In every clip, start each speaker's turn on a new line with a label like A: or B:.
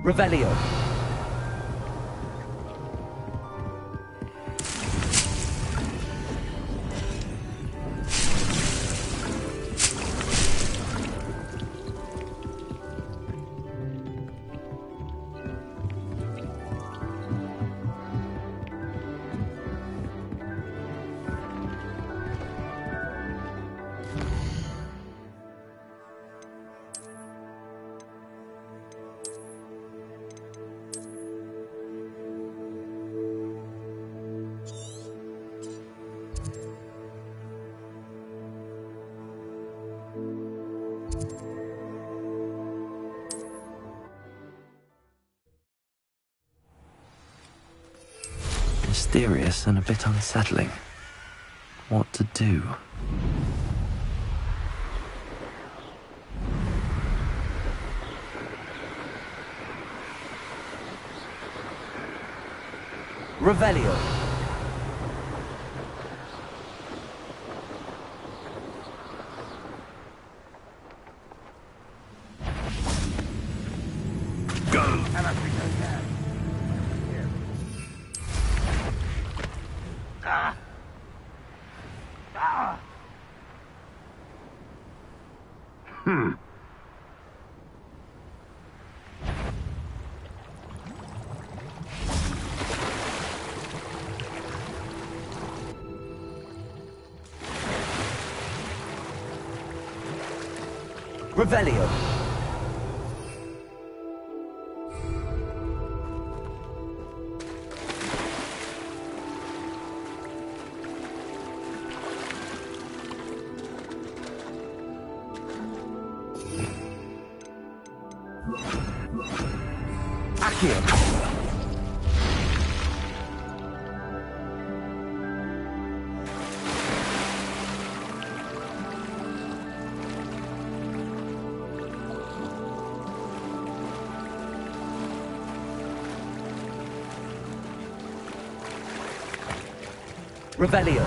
A: Revelio.
B: Mysterious and a bit unsettling. What to do?
A: Revelio. Revelio. Accio. Revelio.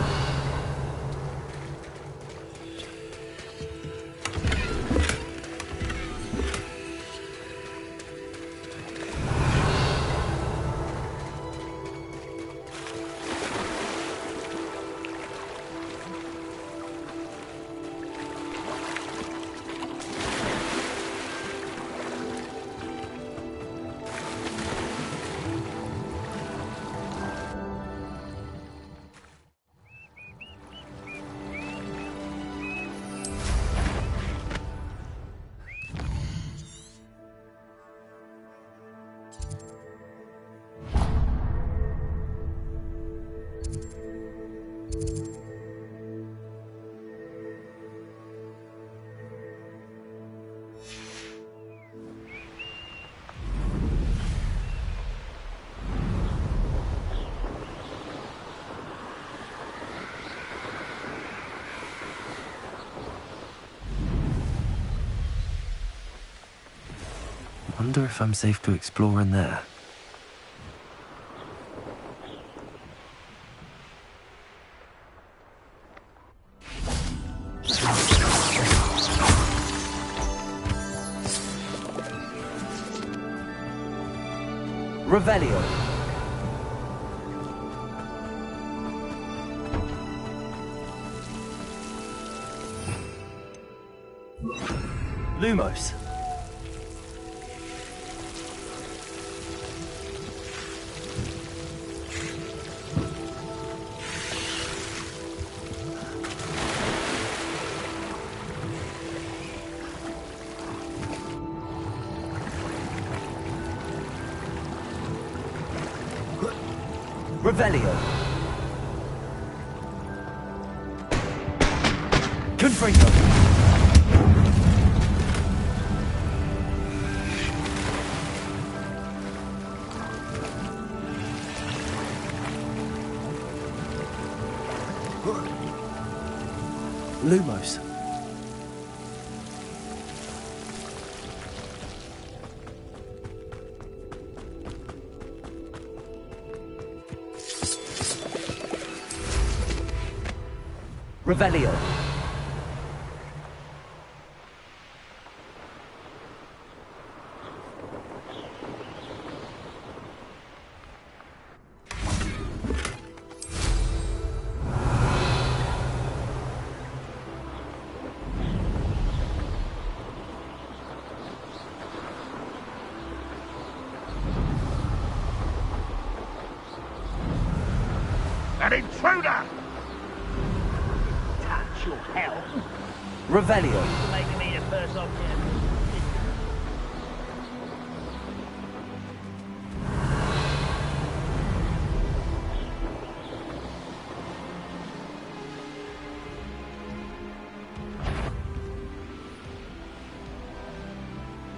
B: Wonder if I'm safe to explore in there.
A: Revelio. Lumos. Revelio. Confringo.
B: Lumos.
A: Revelio.
C: An intruder! Touch your hell.
A: Revelio.
C: Making me the first object.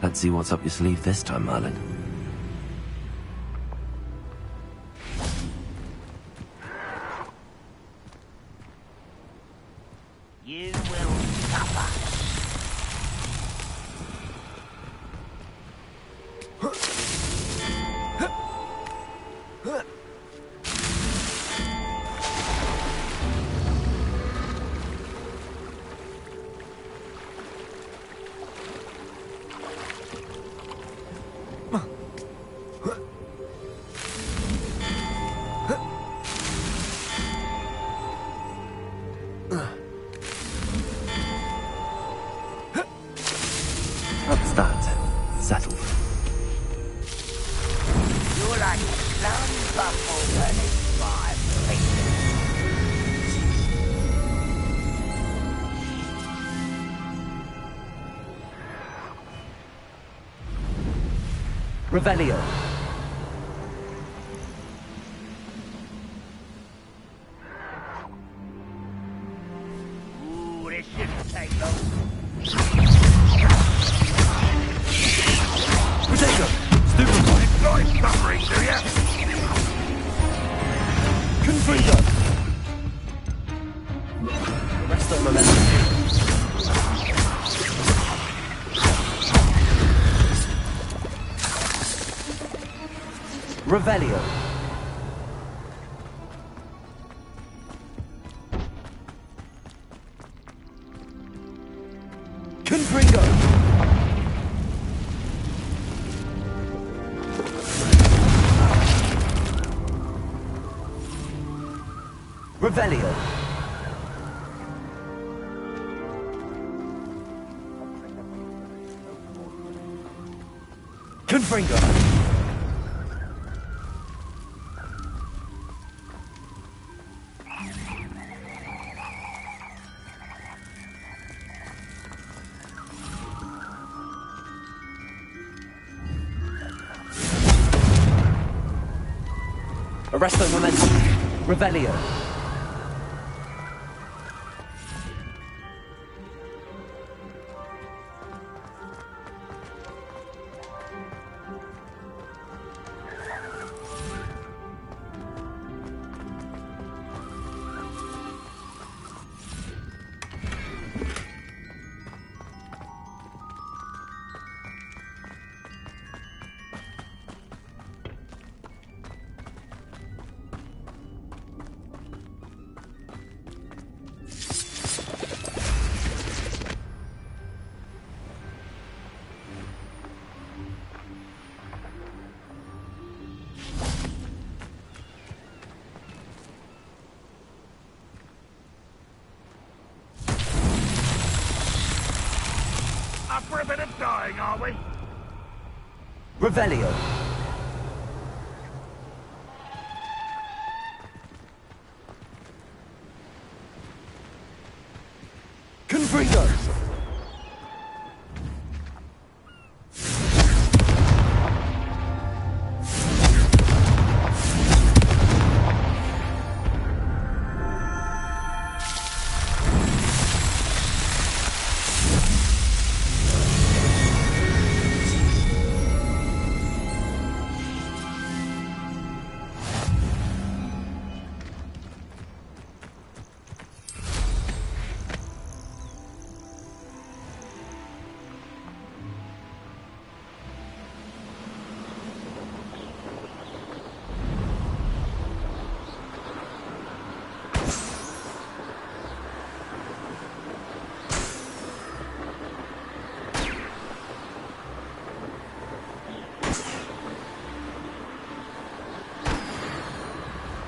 B: Let's see what's up your sleeve this time, Merlin.
C: You will suffer.
B: What's that? Settled.
C: You're like some buffalo burning fire.
A: Revelio.
C: Ooh, this shouldn't take long.
A: Protego. Stupefy.
C: Nice covering, do ya?
A: Confringo. Resto momentum. Revelio. Confringo. Revelio. Confringo. Arresto momentum. Revelio.
C: Up for a bit of dying, are we?
A: Revelio. Confringo.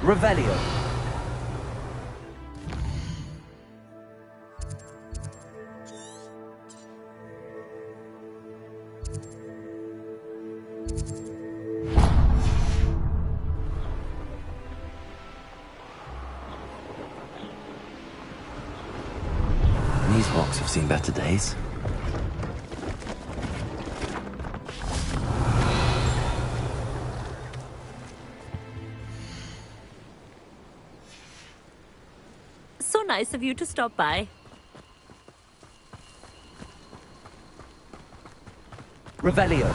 A: Revelio.
B: better days.
D: So nice of you to stop by.
A: Revelio.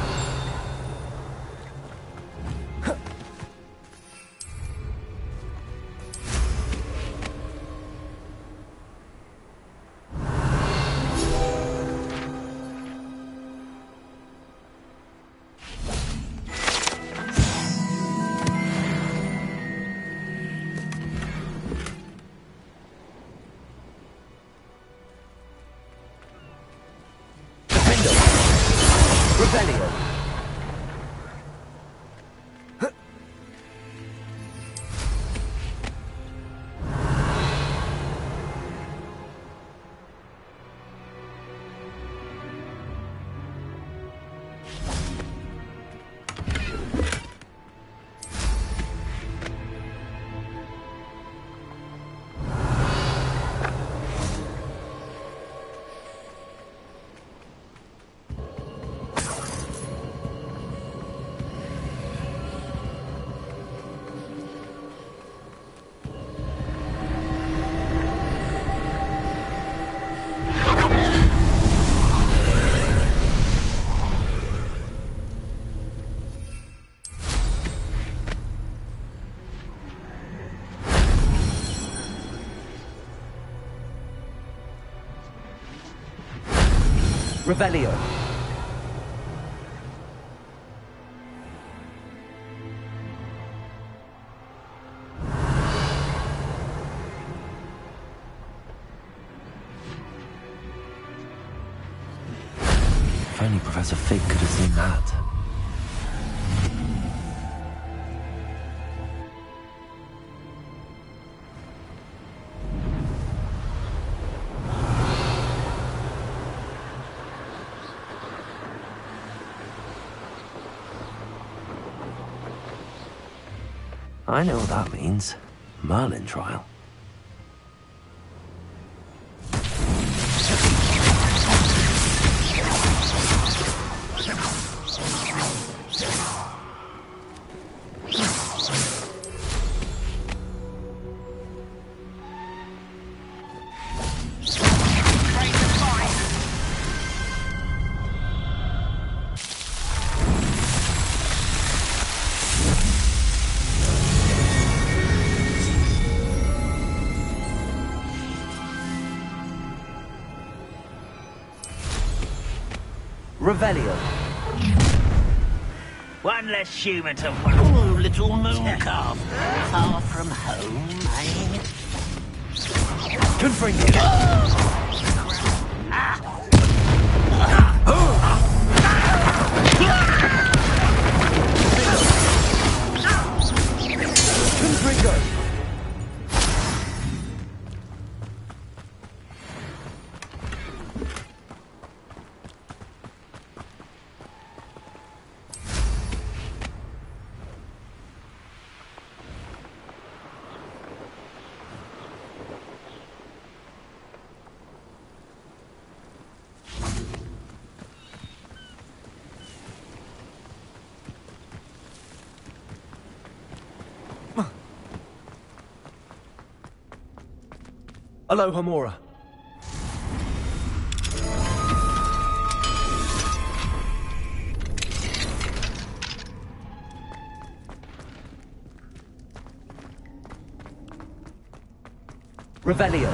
A: Revelio. Revelio.
B: If only Professor Fig could have seen that. I know what that means. Merlin trial.
A: Revelio.
C: One less human to ooh, little moon calf. Far from home, eh?
A: Confringo. Confringo. Alohomora. Revelio.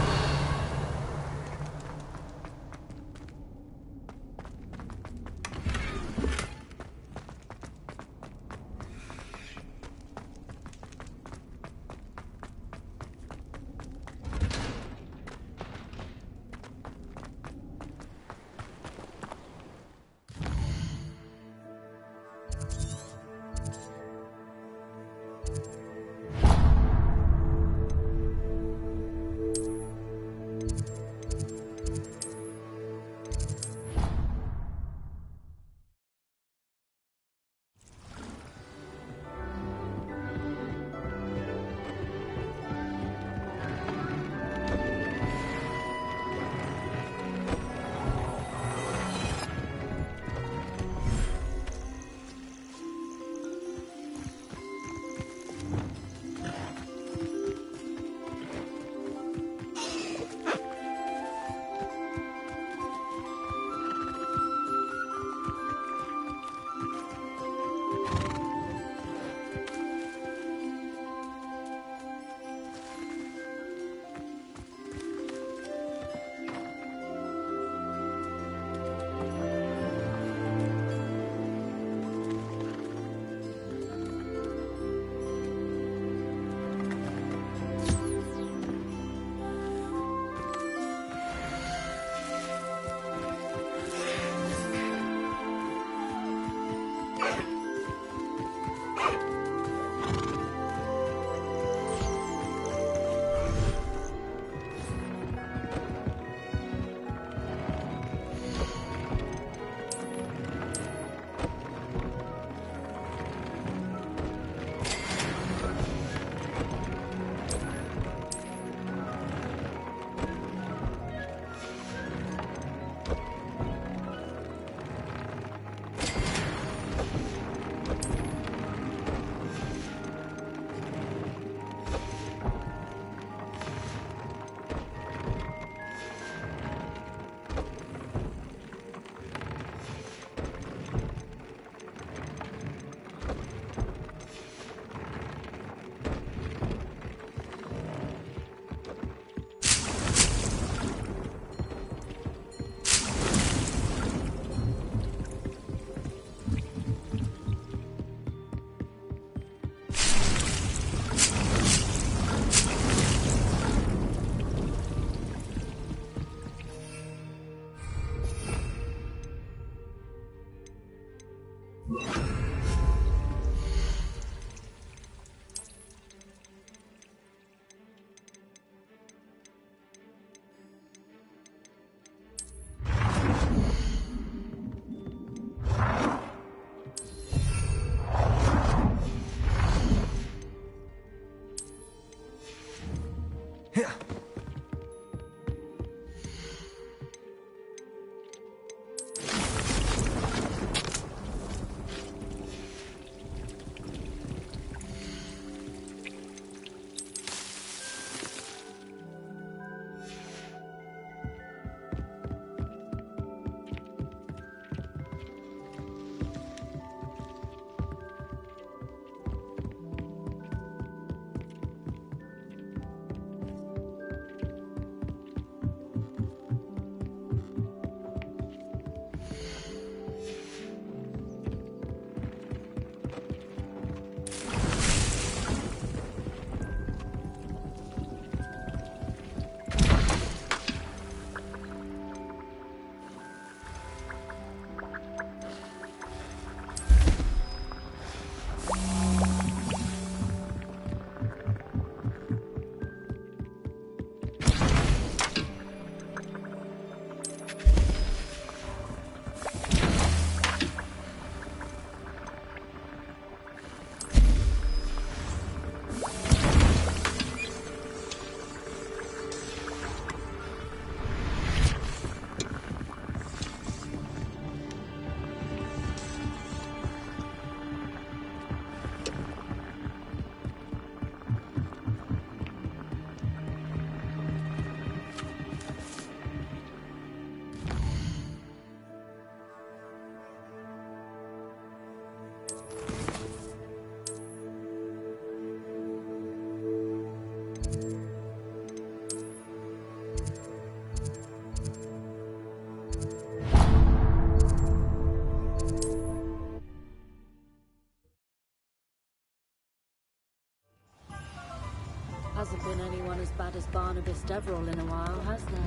E: Hasn't been anyone as bad as Barnabas Deverell in a while, has there?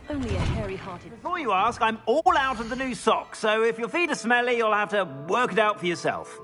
E: Only a hairy-hearted...
C: Before you ask, I'm all out of the new socks, so if your feet are smelly, you'll have to work it out for yourself.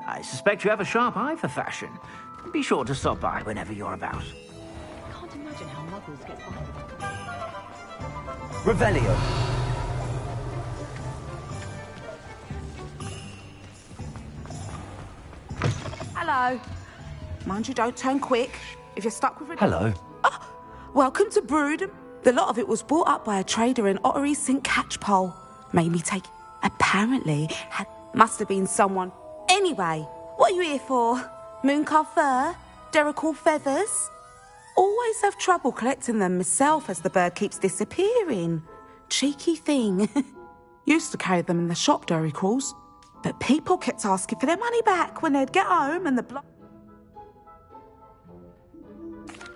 C: I suspect you have a sharp eye for fashion. Be sure to stop by whenever you're about.
E: Can't imagine how Muggles get by.
A: Revelio.
F: Hello. Mind you don't turn quick. If you're stuck with...
A: Hello.
F: Oh, welcome to Broodham. The lot of it was bought up by a trader in Ottery St. Catchpole. Made me take... Apparently, must have been someone... Anyway, what are you here for? Mooncar fur? Derrickle feathers? Always have trouble collecting them myself as the bird keeps disappearing. Cheeky thing. Used to carry them in the shop, Derricles. But people kept asking for their money back when they'd get home and the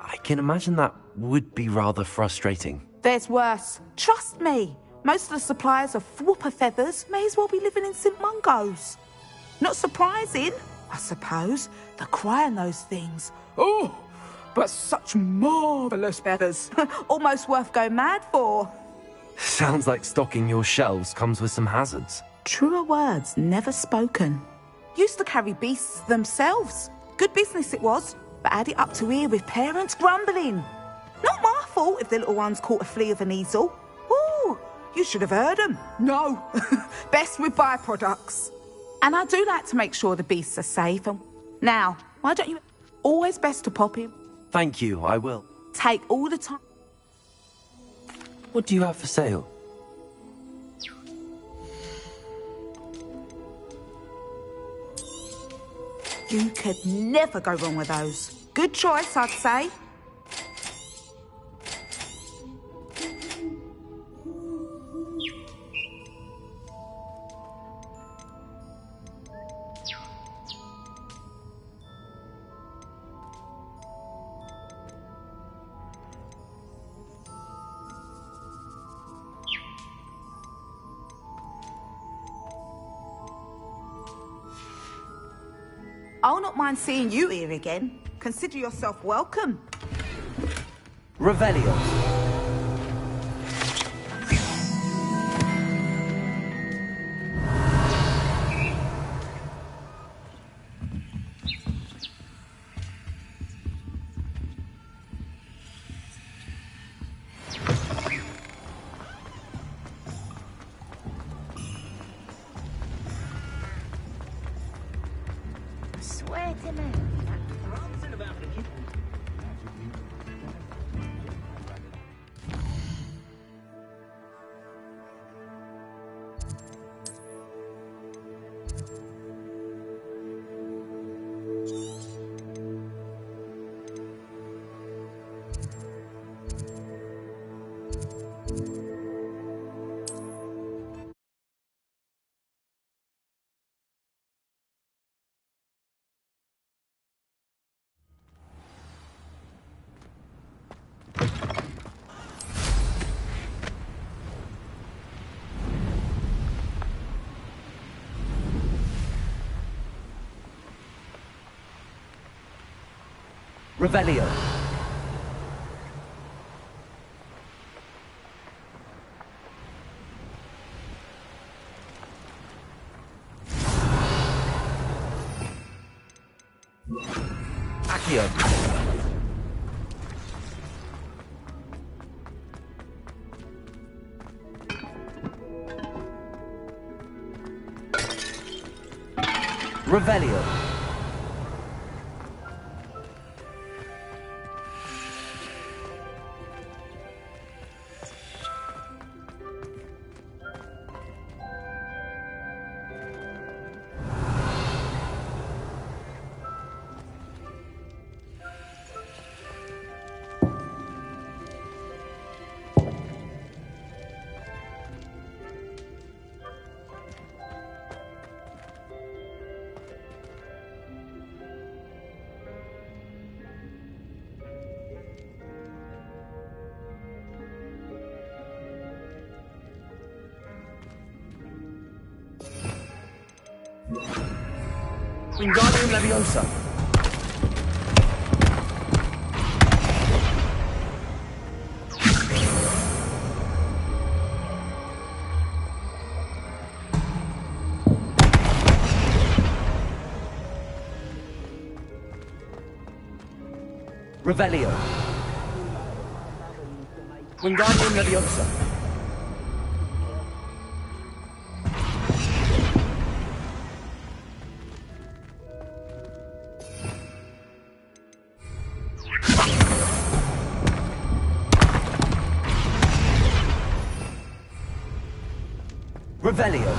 B: I can imagine that would be rather frustrating.
F: There's worse. Trust me. Most of the suppliers of whooper feathers may as well be living in St. Mungo's. Not surprising, I suppose, the cry on those things. Oh, but such marvellous feathers. Almost worth going mad for.
B: Sounds like stocking your shelves comes with some hazards.
F: Truer words never spoken. Used to carry beasts themselves. Good business it was, but had it up to here with parents grumbling. Not my fault if the little ones caught a flea of an easel. Ooh, you should have heard them. No, best with byproducts. And I do like to make sure the beasts are safe. And now, why don't you... Always best to pop in.
B: Thank you, I will.
F: Take all the time.
B: What do you have for sale?
F: You could never go wrong with those. Good choice, I'd say. I'll not mind seeing you here again. Consider yourself welcome.
A: Revelio.
C: Swear to me. Revelio. Accio. Revelio. Wingardium Leviosa. Revelio. Wingardium Leviosa. Revelio.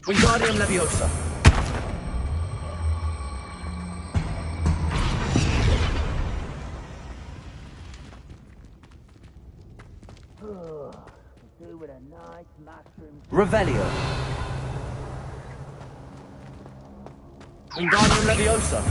C: Wingardium Leviosa. Do with a nice mushroom.
A: Revelio. Wingardium Leviosa.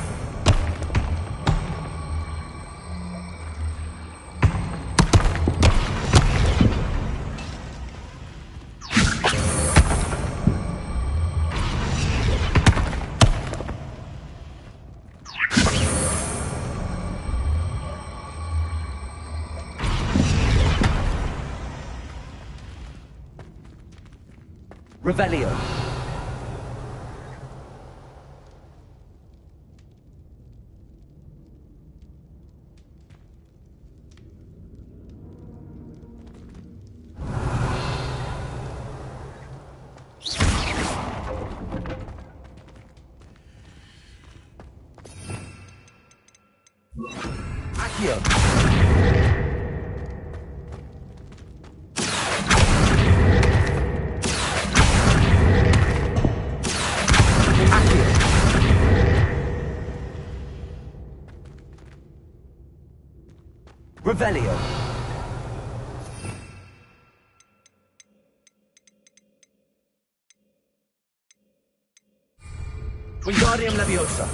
A: Revelio. Accio. Revelio. Wingardium Leviosa.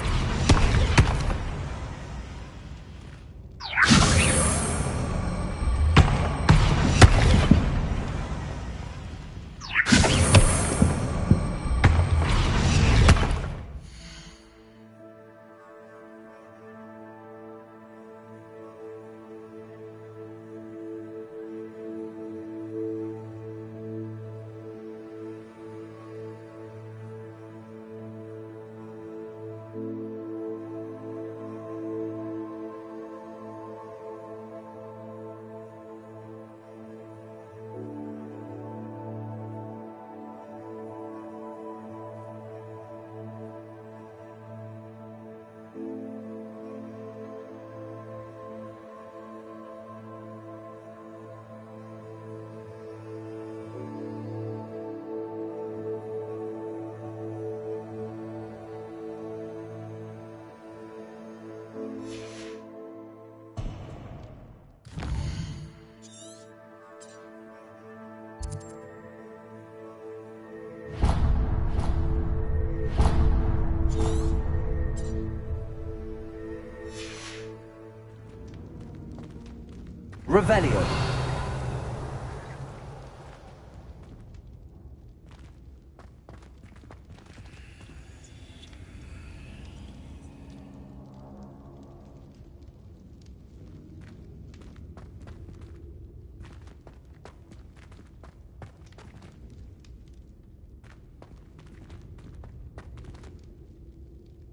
A: Revelio.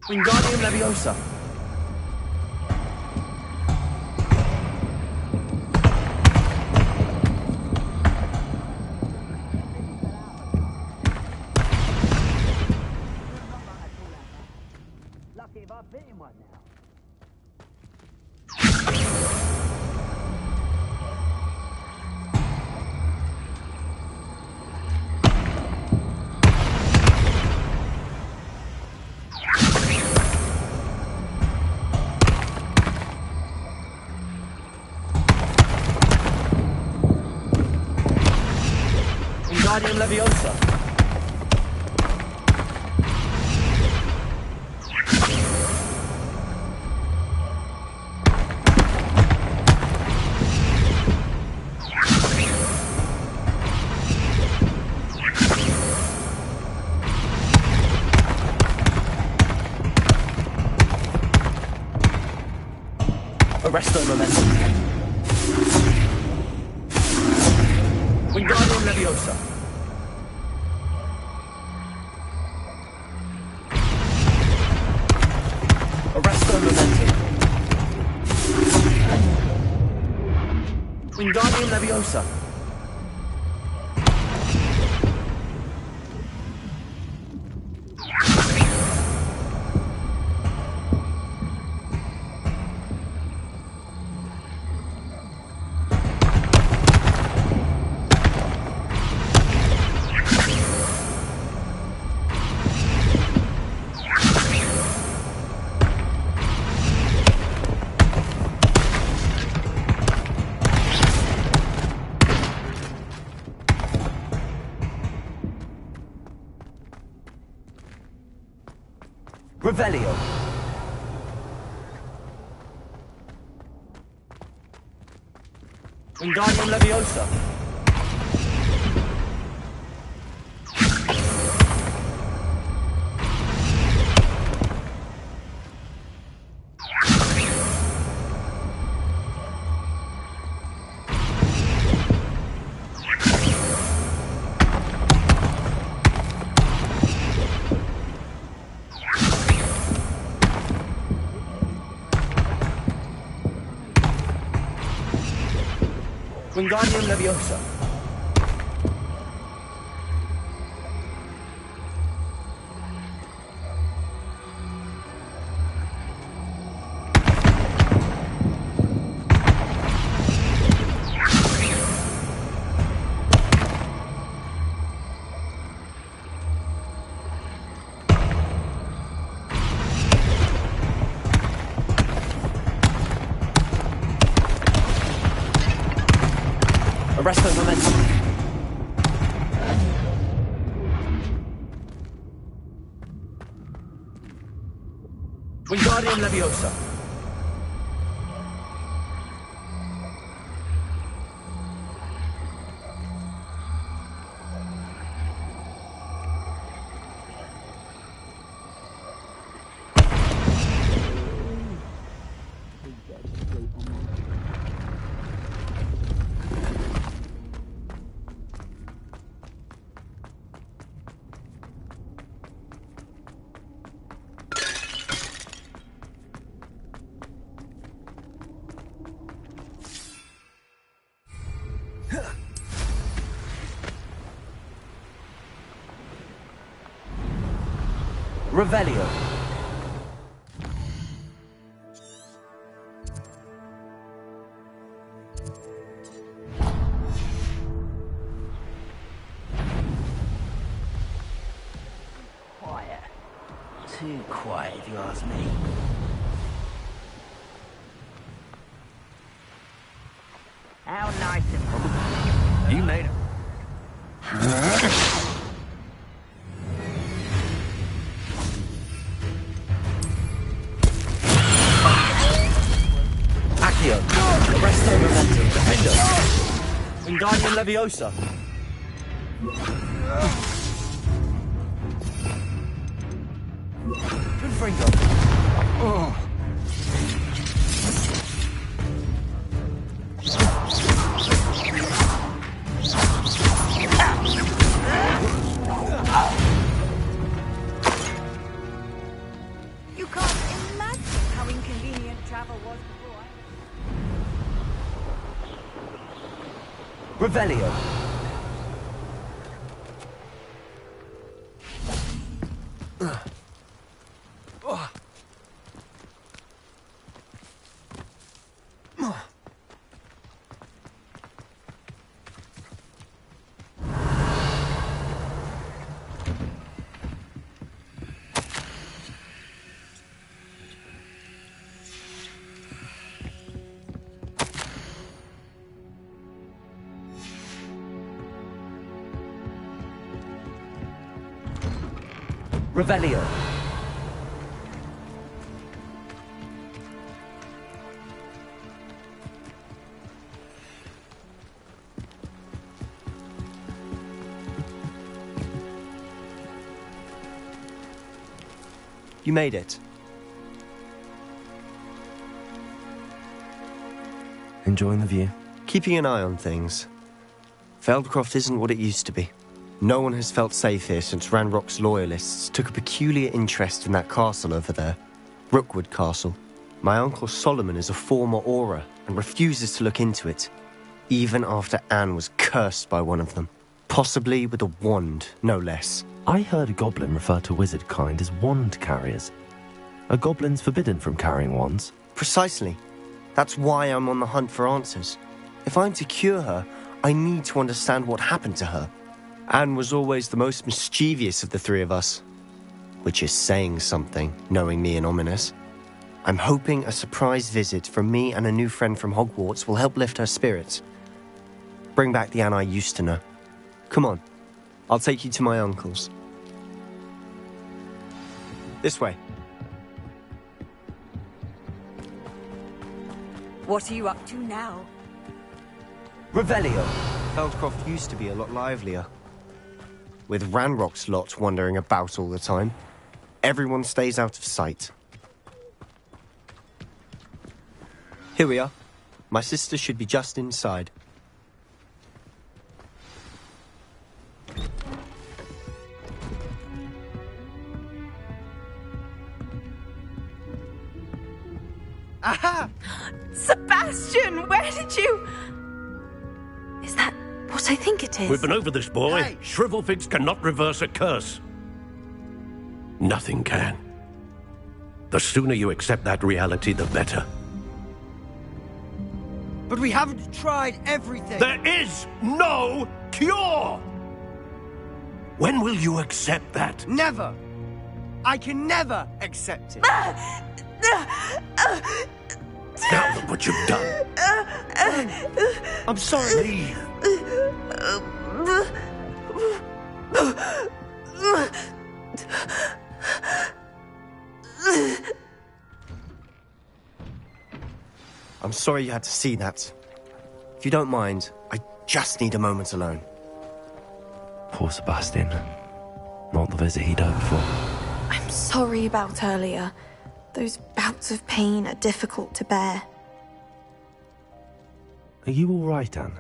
A: Wingardium Leviosa.
C: Lucky if I've bitten one now.
A: Wingardium Leviosa. Arresto Momentum. Wingardium Leviosa. Arresto Momentum. Wingardium Leviosa. Revelio. Wingardium Leviosa. Wingardium Leviosa. Arresto momentum. Wingardium Leviosa. Revelio.
C: Quiet. Too quiet, if you ask me. How nice of them.
A: You made it. Accio. Arresto momentum. Defendo. Wingardium Leviosa. Confringo. Oh.
G: You can't imagine how inconvenient travel was before.
A: Revelio. Revelio.
H: You made it.
B: Enjoying the view?
H: Keeping an eye on things. Feldcroft isn't what it used to be. No one has felt safe here since Ranrock's loyalists took a peculiar interest in that castle over there. Rookwood Castle. My uncle Solomon is a former Auror and refuses to look into it, even after Anne was cursed by one of them. Possibly with a wand, no less.
B: I heard a goblin refer to wizard kind as wand carriers. Are goblins forbidden from carrying wands?
H: Precisely. That's why I'm on the hunt for answers. If I'm to cure her, I need to understand what happened to her. Anne was always the most mischievous of the three of us. Which is saying something, knowing me and Ominis. I'm hoping a surprise visit from me and a new friend from Hogwarts will help lift her spirits. Bring back the Anne I used to know. Come on, I'll take you to my uncle's. This way.
G: What are you up to now?
A: Revelio.
H: Feldcroft used to be a lot livelier. With Ranrock's lot wandering about all the time, everyone stays out of sight. Here we are. My sister should be just inside.
F: Aha! Sebastian, where did you... Is that what I think it is?
I: We've been over this, boy.
A: Hey.
I: Shrivelfigs cannot reverse a curse. Nothing can. The sooner you accept that reality, the better.
J: But we haven't tried everything.
I: There is no cure! When will you accept that?
J: Never. I can never accept it.
I: Now look what you've done.
J: I'm sorry.
I: Leave.
H: I'm sorry you had to see that. If you don't mind, I just need a moment alone.
B: Poor Sebastian. Not the visit he'd hoped for.
K: I'm sorry about earlier. Those bouts of pain are difficult to bear.
B: Are you all right, Anne?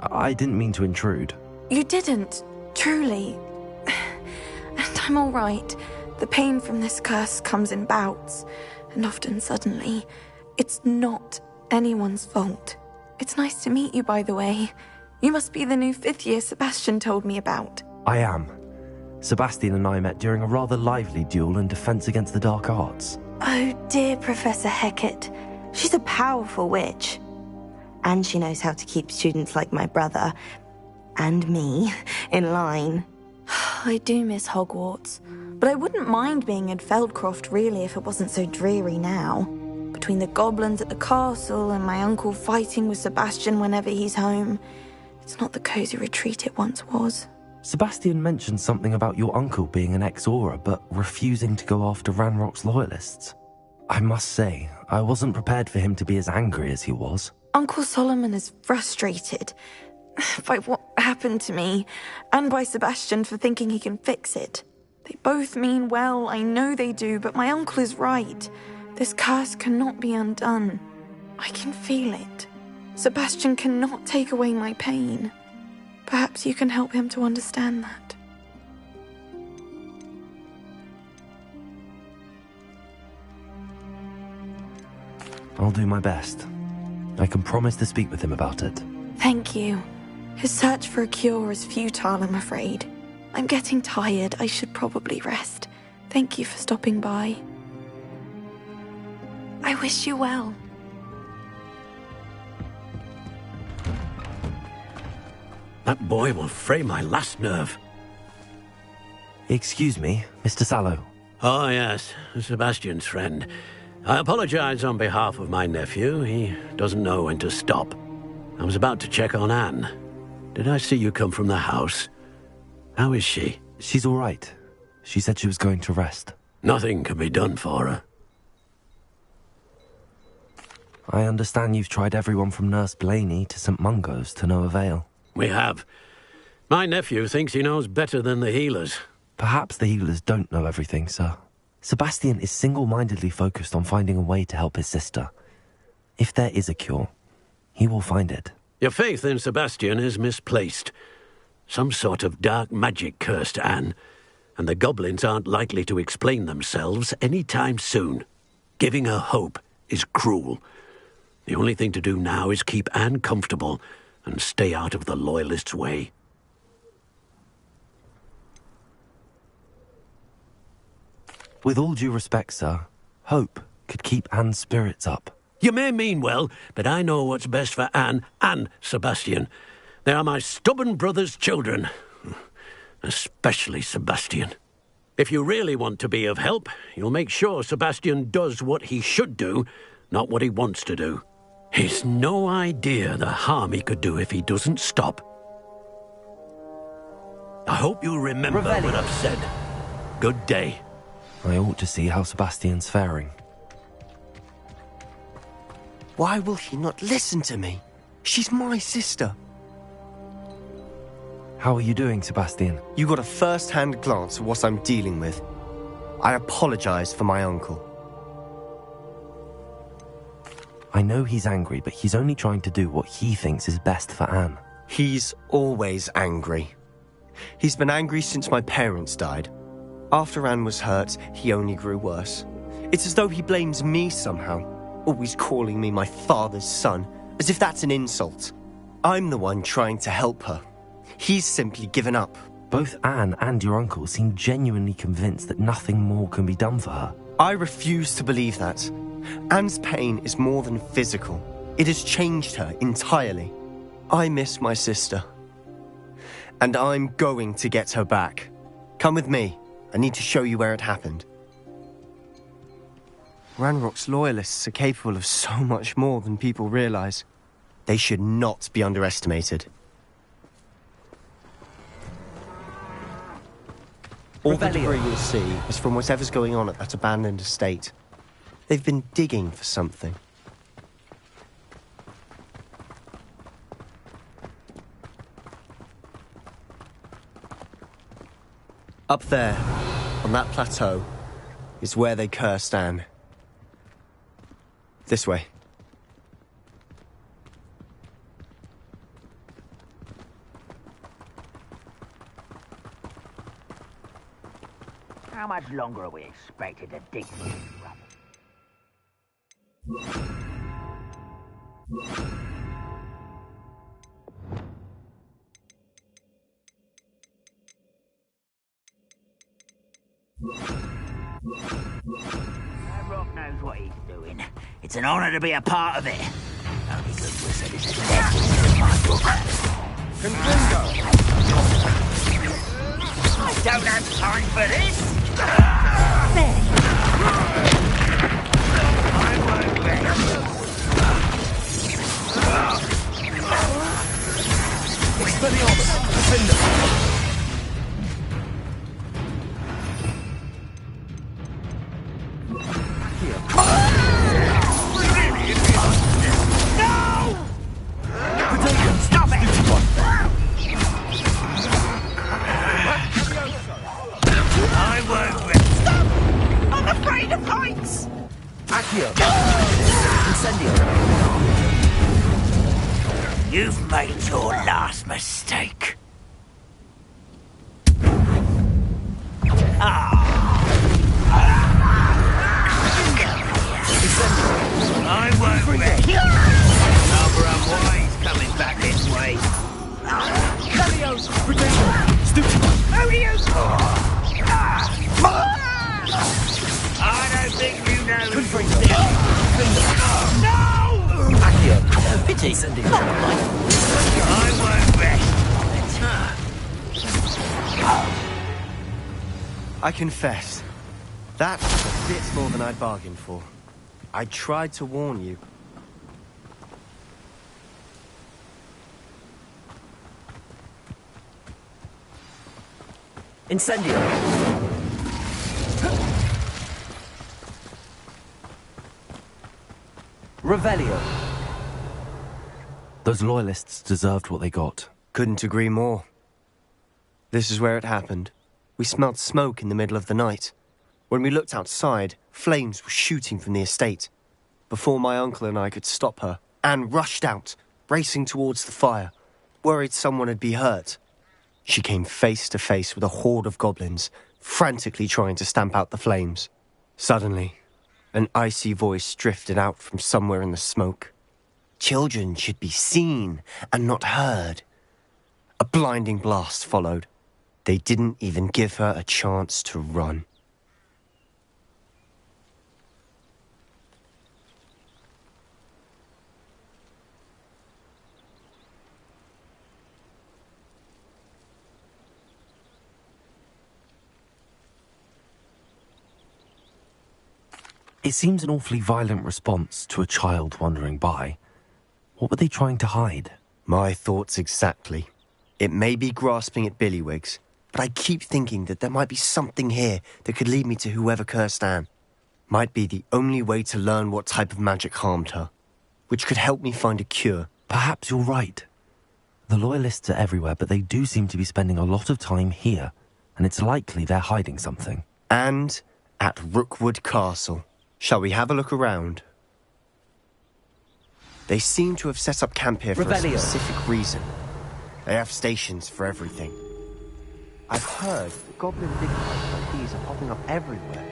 B: I didn't mean to intrude.
K: You didn't, truly. And I'm all right. The pain from this curse comes in bouts, and often suddenly. It's not anyone's fault. It's nice to meet you, by the way. You must be the new 5th year Sebastian told me about.
B: I am. Sebastian and I met during a rather lively duel in Defense Against the Dark Arts.
K: Oh, dear Professor Hecat. She's a powerful witch. And she knows how to keep students like my brother, and me, in line. I do miss Hogwarts, but I wouldn't mind being in Feldcroft, really, if it wasn't so dreary now. Between the goblins at the castle and my uncle fighting with Sebastian whenever he's home, it's not the cosy retreat it once was.
B: Sebastian mentioned something about your uncle being an ex-Auror, but refusing to go after Ranrock's loyalists. I must say, I wasn't prepared for him to be as angry as he was.
K: Uncle Solomon is frustrated by what happened to me, and by Sebastian for thinking he can fix it. They both mean well, I know they do, but my uncle is right. This curse cannot be undone. I can feel it. Sebastian cannot take away my pain. Perhaps you can help him to understand that.
B: I'll do my best. I can promise to speak with him about it.
K: Thank you. His search for a cure is futile, I'm afraid. I'm getting tired. I should probably rest. Thank you for stopping by. I wish you well.
I: That boy will fray my last nerve.
B: Excuse me, Mr. Sallow.
I: Oh, yes, Sebastian's friend. I apologize on behalf of my nephew. He doesn't know when to stop. I was about to check on Anne. Did I see you come from the house? How is she?
B: She's all right. She said she was going to rest.
I: Nothing can be done for her.
B: I understand you've tried everyone from Nurse Blaney to St. Mungo's to no avail.
I: We have. My nephew thinks he knows better than the healers.
B: Perhaps the healers don't know everything, sir. Sebastian is single-mindedly focused on finding a way to help his sister. If there is a cure, he will find it.
I: Your faith in Sebastian is misplaced. Some sort of dark magic cursed Anne, and the goblins aren't likely to explain themselves any time soon. Giving her hope is cruel. The only thing to do now is keep Anne comfortable and stay out of the Loyalists' way.
B: With all due respect, sir, hope could keep Anne's spirits up.
I: You may mean well, but I know what's best for Anne and Sebastian. They are my stubborn brother's children. Especially Sebastian. If you really want to be of help, you'll make sure Sebastian does what he should do, not what he wants to do. He's no idea the harm he could do if he doesn't stop. I hope you'll remember what I've said. Good day.
B: I ought to see how Sebastian's faring.
H: Why will he not listen to me? She's my sister.
B: How are you doing, Sebastian?
H: You got a first-hand glance at what I'm dealing with. I apologize for my uncle.
B: I know he's angry, but he's only trying to do what he thinks is best for Anne.
H: He's always angry. He's been angry since my parents died. After Anne was hurt, he only grew worse. It's as though he blames me somehow, always calling me my father's son, as if that's an insult. I'm the one trying to help her. He's simply given up.
B: Both Anne and your uncle seem genuinely convinced that nothing more can be done for her.
H: I refuse to believe that. Anne's pain is more than physical. It has changed her entirely. I miss my sister. And I'm going to get her back. Come with me. I need to show you where it happened. Ranrock's loyalists are capable of so much more than people realize. They should not be underestimated. All the
A: Revelio.
H: debris you'll see is from whatever's going on at that abandoned estate. They've been digging for something. Up there, on that plateau, is where they cursed Anne. This way.
C: How much longer are we expected to dig through this rubble? That rock knows what he's doing. It's an honor to be a part of it. Only good wizard is a dead wizard in my book. I don't have time for this! There. I won't rest.
A: Expelliarmus! Defender!
C: Stop it! I won't rest. Stop! I'm afraid of heights!
A: Accio! Incendio!
C: You've made your last mistake. I won't rest. Another unwise coming back this way.
A: Leviosa! Predation! Stupid!
C: Odious! I don't think you know who's No!
A: Accio! Pity! Incendio!
C: I won't rest.
H: I confess, that was a bit more than I'd bargained for. I tried to warn you.
A: Incendio! Revelio!
B: Those loyalists deserved what they got.
H: Couldn't agree more. This is where it happened. We smelled smoke in the middle of the night. When we looked outside, flames were shooting from the estate. Before my uncle and I could stop her, Anne rushed out, racing towards the fire, worried someone had been hurt. She came face to face with a horde of goblins, frantically trying to stamp out the flames. Suddenly, an icy voice drifted out from somewhere in the smoke. Children should be seen and not heard. A blinding blast followed. They didn't even give her a chance to run.
B: It seems an awfully violent response to a child wandering by. What were they trying to hide?
H: My thoughts exactly. It may be grasping at Billywigs, but I keep thinking that there might be something here that could lead me to whoever cursed Anne. Might be the only way to learn what type of magic harmed her, which could help me find a cure.
B: Perhaps you're right. The loyalists are everywhere, but they do seem to be spending a lot of time here, and it's likely they're hiding something.
H: And at Rookwood Castle. Shall we have a look around? They seem to have set up camp here for a specific reason. They have stations for everything. I've heard that goblin dig sites like these are popping up everywhere.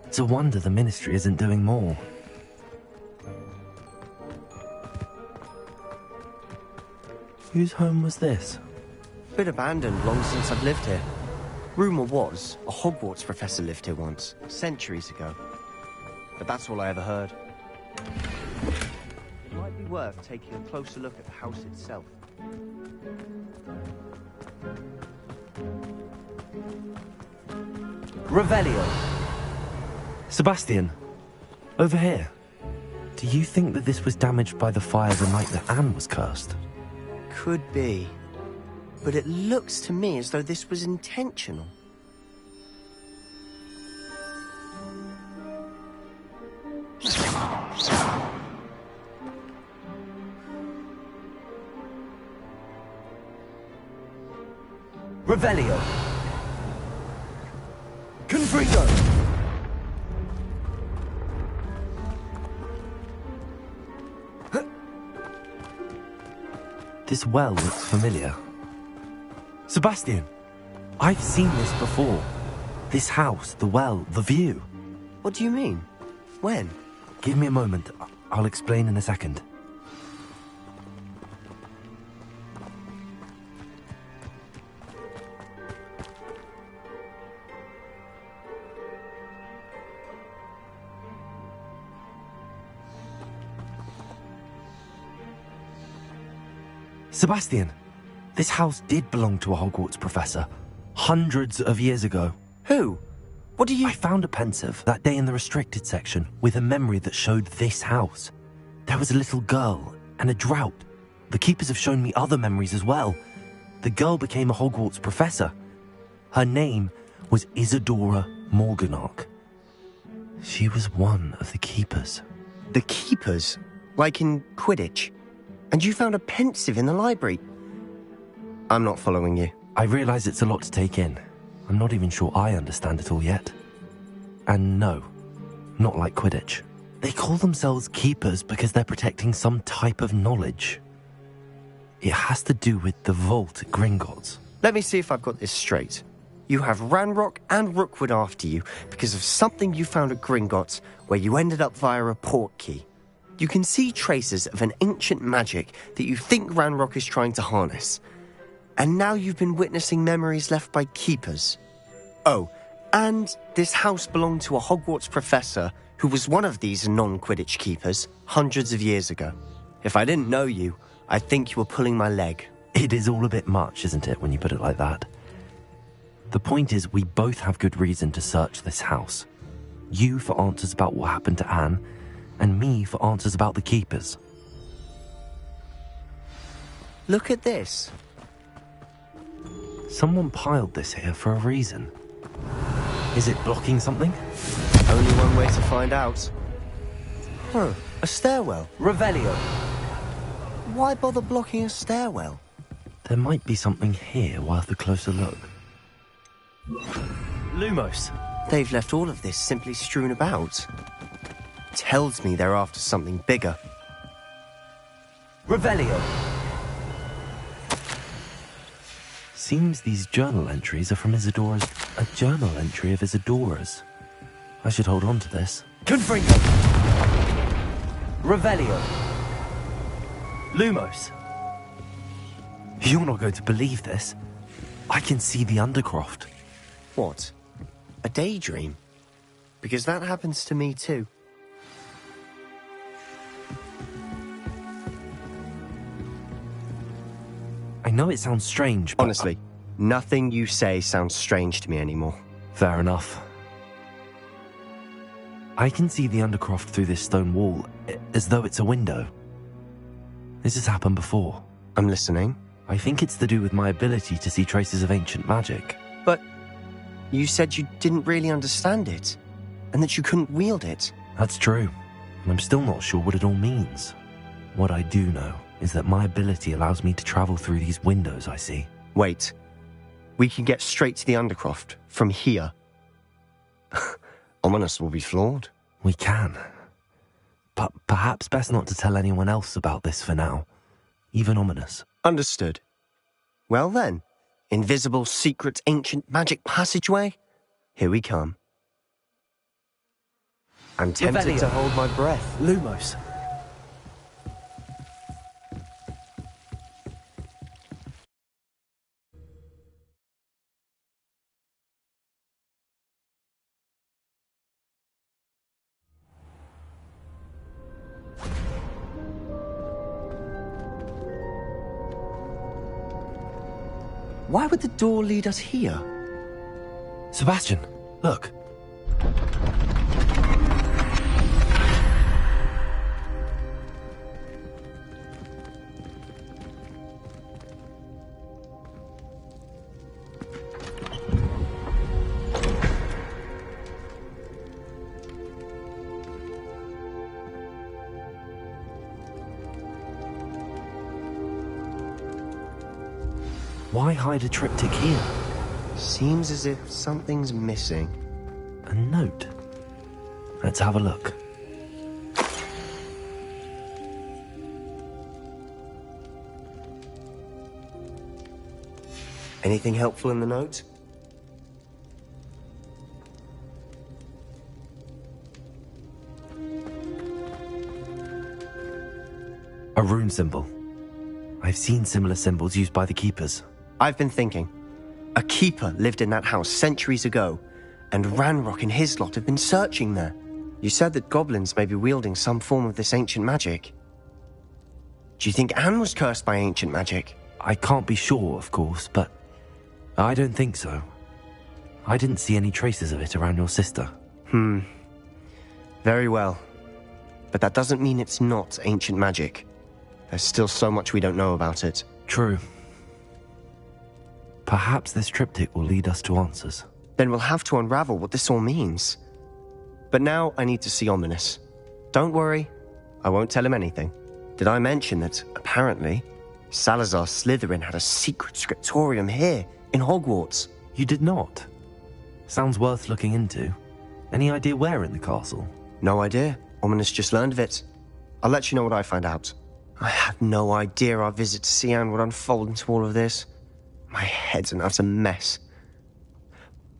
B: It's a wonder the Ministry isn't doing more. Whose home was this?
H: Been abandoned long since I've lived here. Rumour was, a Hogwarts professor lived here once, centuries ago. But that's all I ever heard. It might be worth taking a closer look at the house itself.
A: Revelio!
B: Sebastian, over here. Do you think that this was damaged by the fire the night that Anne was cursed?
H: Could be. but it looks to me as though this was intentional.
A: Revelio. Confringo.
B: This well looks familiar. Sebastian, I've seen this before. This house, the well, the view.
H: What do you mean? When?
B: Give me a moment. I'll explain in a second. Sebastian, this house did belong to a Hogwarts professor, hundreds of years ago.
H: Who? What do you...
B: I found a pensive that day in the restricted section with a memory that showed this house. There was a little girl and a drought. The keepers have shown me other memories as well. The girl became a Hogwarts professor. Her name was Isadora Morganach. She was one of the keepers.
H: The keepers? Like in Quidditch? And you found a pensive in the library? I'm not following you.
B: I realize it's a lot to take in. I'm not even sure I understand it all yet. And no, not like Quidditch. They call themselves keepers because they're protecting some type of knowledge. It has to do with the vault at Gringotts.
H: Let me see if I've got this straight. You have Ranrock and Rookwood after you because of something you found at Gringotts where you ended up via a portkey. You can see traces of an ancient magic that you think Ranrock is trying to harness. And now you've been witnessing memories left by keepers. Oh, and this house belonged to a Hogwarts professor who was one of these non-Quidditch keepers hundreds of years ago. If I didn't know you, I'd think you were pulling my leg.
B: It is all a bit much, isn't it, when you put it like that? The point is, we both have good reason to search this house. You for answers about what happened to Anne, and me for answers about the keepers.
H: Look at this.
B: Someone piled this here for a reason. Is it blocking something?
H: Only one way to find out. A stairwell.
A: Revelio.
H: Why bother blocking a stairwell?
B: There might be something here worth a closer look.
A: Lumos.
H: They've left all of this simply strewn about. Tells me they're after something bigger.
A: Revelio.
B: Seems these journal entries are from Isadora's... A journal entry of Isadora's. I should hold on to this.
A: Confringo. Revelio. Lumos.
B: You're not going to believe this. I can see the Undercroft.
H: What? A daydream? Because that happens to me too.
B: I know it sounds strange, but...
H: Honestly, nothing you say sounds strange to me anymore.
B: Fair enough. I can see the Undercroft through this stone wall, as though it's a window. This has happened before.
H: I'm listening.
B: I think it's to do with my ability to see traces of ancient magic.
H: But you said you didn't really understand it, and that you couldn't wield it.
B: That's true, and I'm still not sure what it all means. What I do know is that my ability allows me to travel through these windows I see.
H: Wait. We can get straight to the Undercroft from here. Ominis will be floored.
B: We can. But perhaps best not to tell anyone else about this for now. Even Ominis.
H: Understood. Well then, invisible, secret, ancient magic passageway? Here we come. I'm tempted
A: Revelio.
H: to hold my breath.
A: Lumos.
H: Why would the door lead us here?
B: Sebastian, look. Why hide a triptych here?
H: Seems as if something's missing.
B: A note. Let's have a look.
H: Anything helpful in the note?
B: A rune symbol. I've seen similar symbols used by the keepers.
H: I've been thinking. A keeper lived in that house centuries ago, and Ranrock and his lot have been searching there. You said that goblins may be wielding some form of this ancient magic. Do you think Anne was cursed by ancient magic?
B: I can't be sure, of course, but I don't think so. I didn't see any traces of it around your sister.
H: Very well. But that doesn't mean it's not ancient magic. There's still so much we don't know about it.
B: True. Perhaps this triptych will lead us to answers.
H: Then we'll have to unravel what this all means. But now I need to see Ominis. Don't worry, I won't tell him anything. Did I mention that, apparently, Salazar Slytherin had a secret scriptorium here, in Hogwarts?
B: You did not? Sounds worth looking into. Any idea where in the castle?
H: No idea. Ominis just learned of it. I'll let you know what I find out. I had no idea our visit to Cian would unfold into all of this. My head's an utter mess.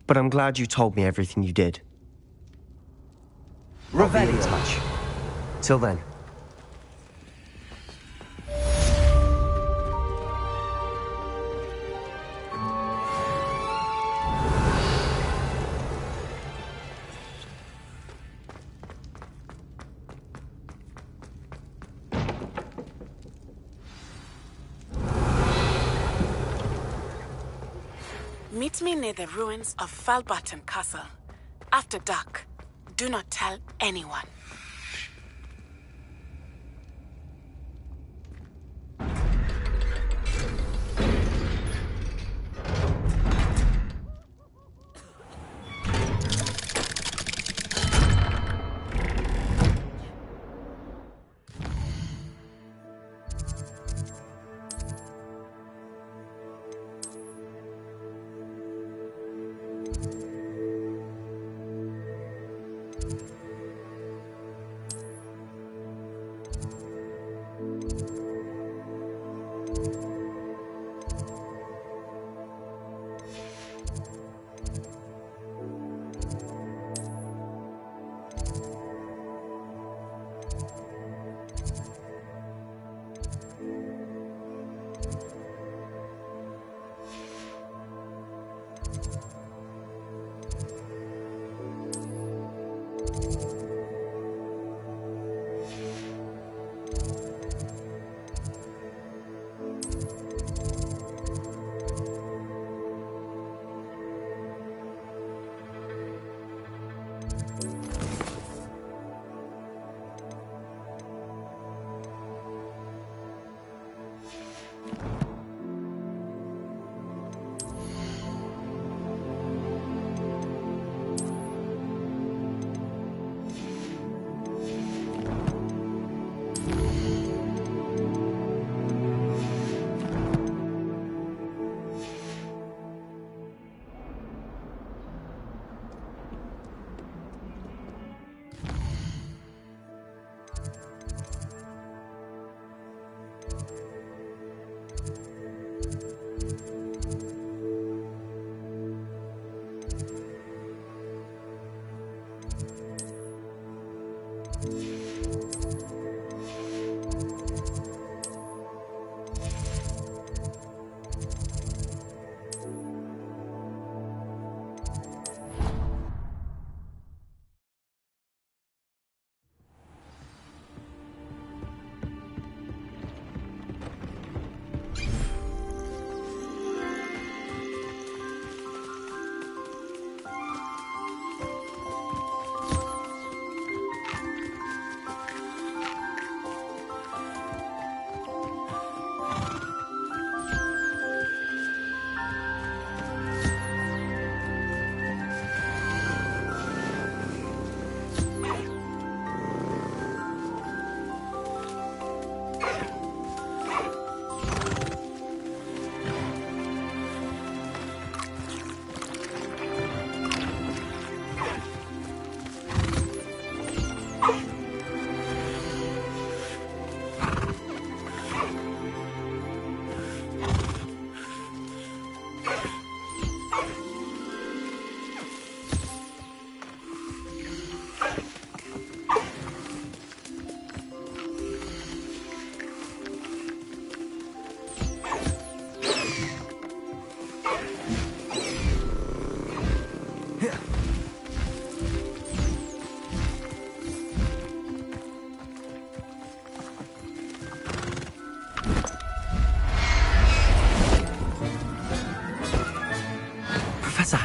H: But I'm glad you told me everything you did. I'll be in touch. Till then.
L: Meet me near the ruins of Falbaton Castle. After dark. Do not tell anyone.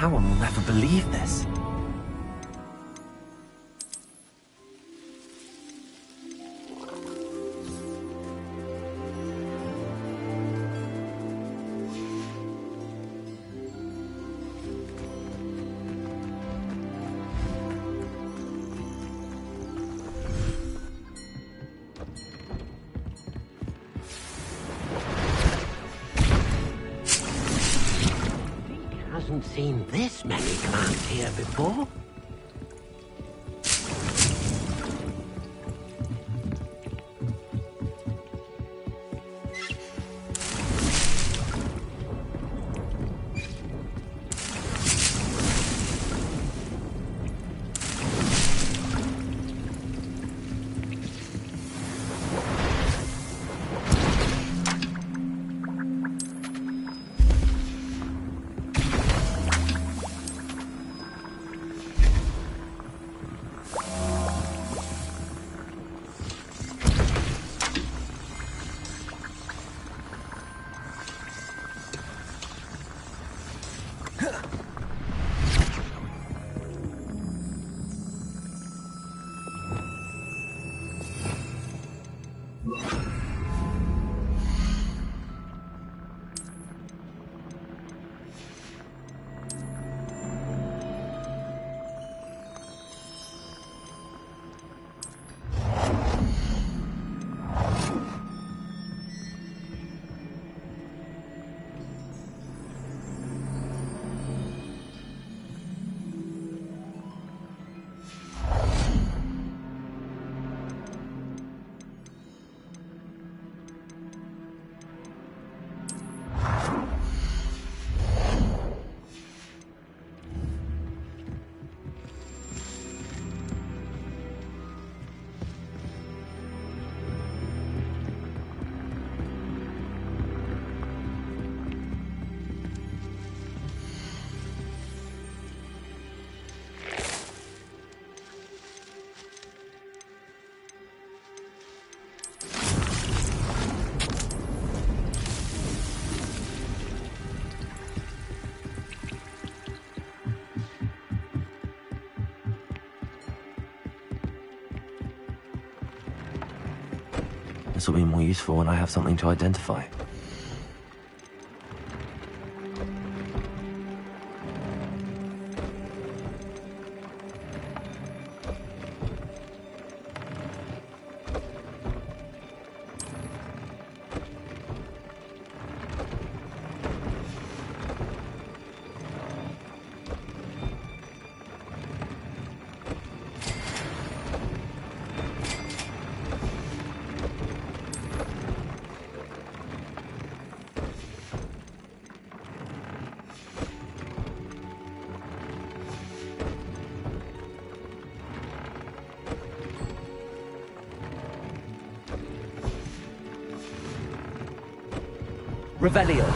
B: Powen will never believe this.
I: Hasn't seen this many clans here before.
B: This will be more useful when I have something to identify.
A: Revelio.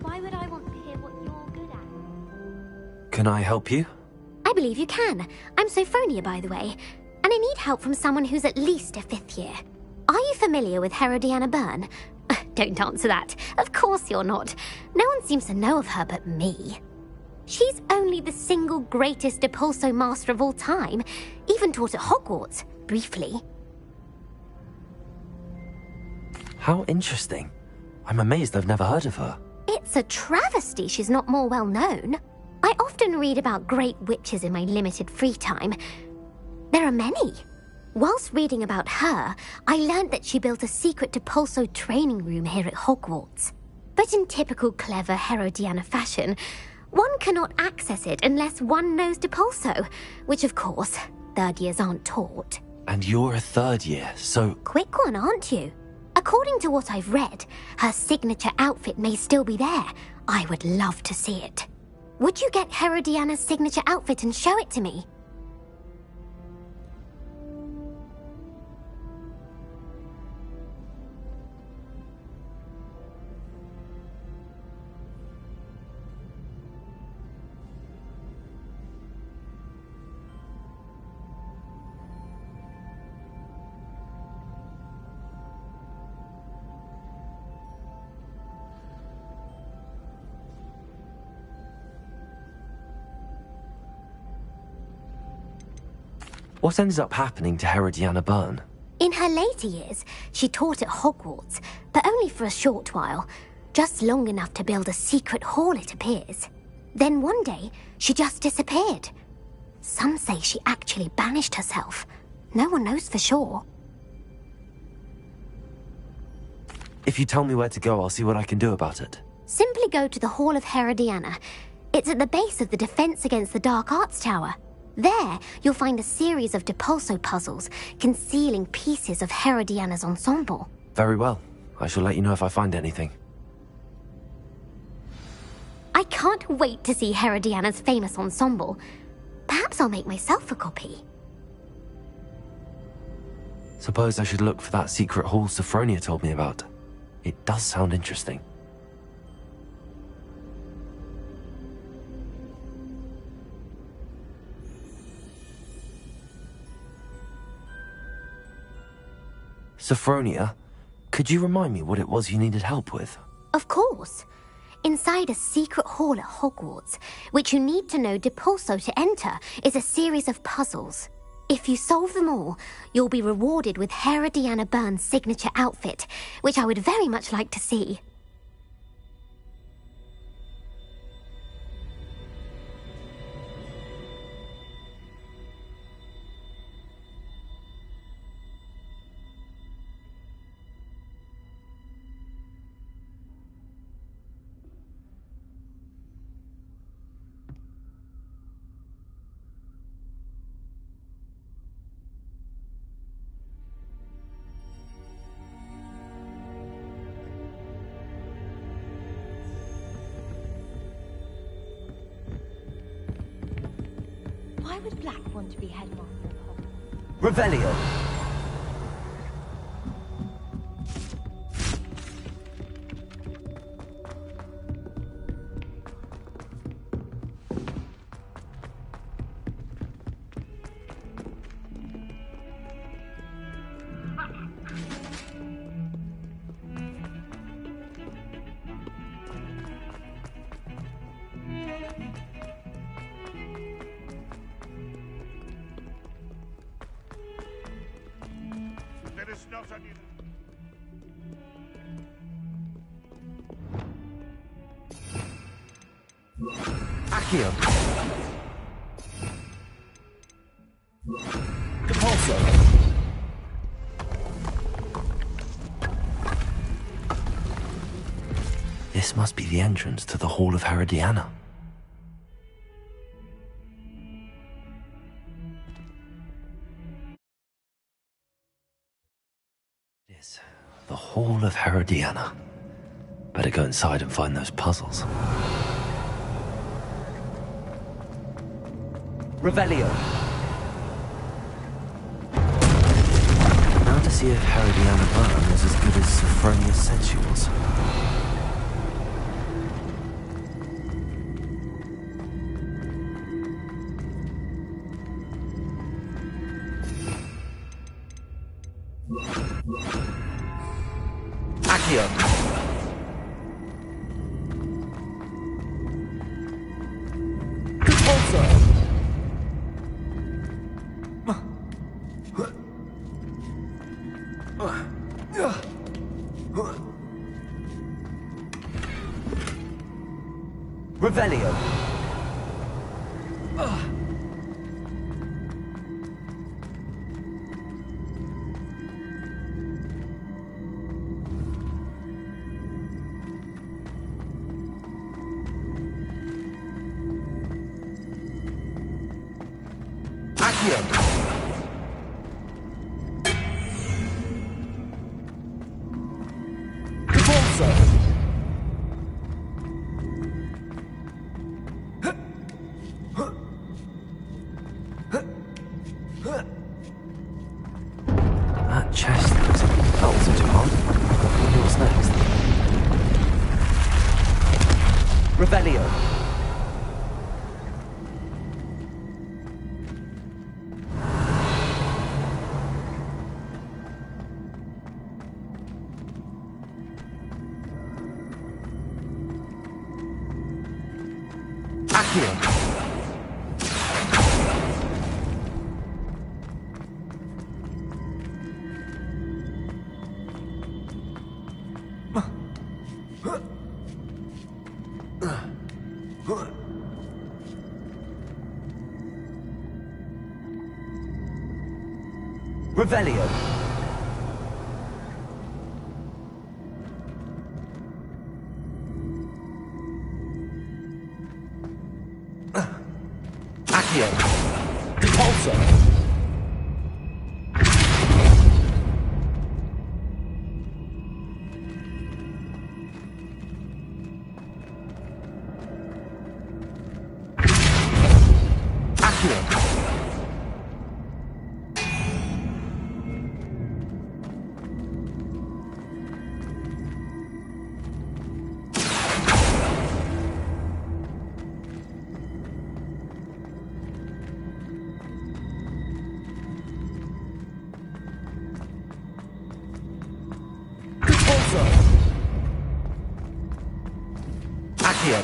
M: Why would I want to hear what you're good at?
B: Can I help you?
M: I believe you can. I'm Sophronia, by the way, and I need help from someone who's at least a 5th year. Are you familiar with Herodiana Byrne? Don't answer that. Of course you're not. No one seems to know of her but me. She's only the single greatest Depulso master of all time, even taught at Hogwarts, briefly.
B: How interesting. I'm amazed I've never heard of her.
M: It's a travesty she's not more well known. I often read about great witches in my limited free time. There are many. Whilst reading about her, I learned that she built a secret Depulso training room here at Hogwarts. But in typical clever Herodiana fashion, one cannot access it unless one knows Depulso, which of course, 3rd years aren't taught.
B: And you're a 3rd year, so...
M: Quick one, aren't you? According to what I've read, her signature outfit may still be there. I would love to see it. Would you get Herodiana's signature outfit and show it to me?
B: What ended up happening to Herodiana Byrne?
M: In her later years, she taught at Hogwarts, but only for a short while. Just long enough to build a secret hall, it appears. Then one day, she just disappeared. Some say she actually banished herself. No one knows for sure.
B: If you tell me where to go, I'll see what I can do about it.
M: Simply go to the Hall of Herodiana. It's at the base of the Defense Against the Dark Arts Tower. There, you'll find a series of Depulso puzzles concealing pieces of Herodiana's ensemble.
B: Very well. I shall let you know if I find anything.
M: I can't wait to see Herodiana's famous ensemble. Perhaps I'll make myself a copy.
B: Suppose I should look for that secret hall Sophronia told me about. It does sound interesting. Sophronia, could you remind me what it was you needed help with?
M: Of course. Inside a secret hall at Hogwarts, which you need to know Depulso to enter, is a series of puzzles. If you solve them all, you'll be rewarded with Herodiana Byrne's signature outfit, which I would very much like to see.
G: Why would Black want to be headmaster of Hogwarts?
A: Revelio.
N: There is not any...
A: Accio. Depulso.
B: This must be the entrance to the Hall of Herodiana. It is the Hall of Herodiana. Better go inside and find those puzzles.
A: Revelio.
B: Now to see if Herodiana Byrne was as good as Sophronia said she was.
A: Accio. Revelio. Accio. Repulsor.
B: That chest looks like it wasn't too hard. What's next?
A: Revelio. Accio. Revelio. Accio. Repulsor. Accio. Accio.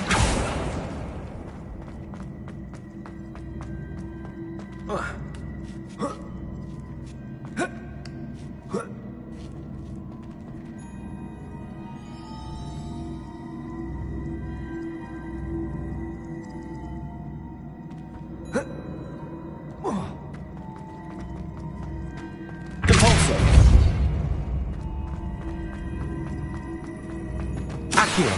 A: Repulsor. Accio.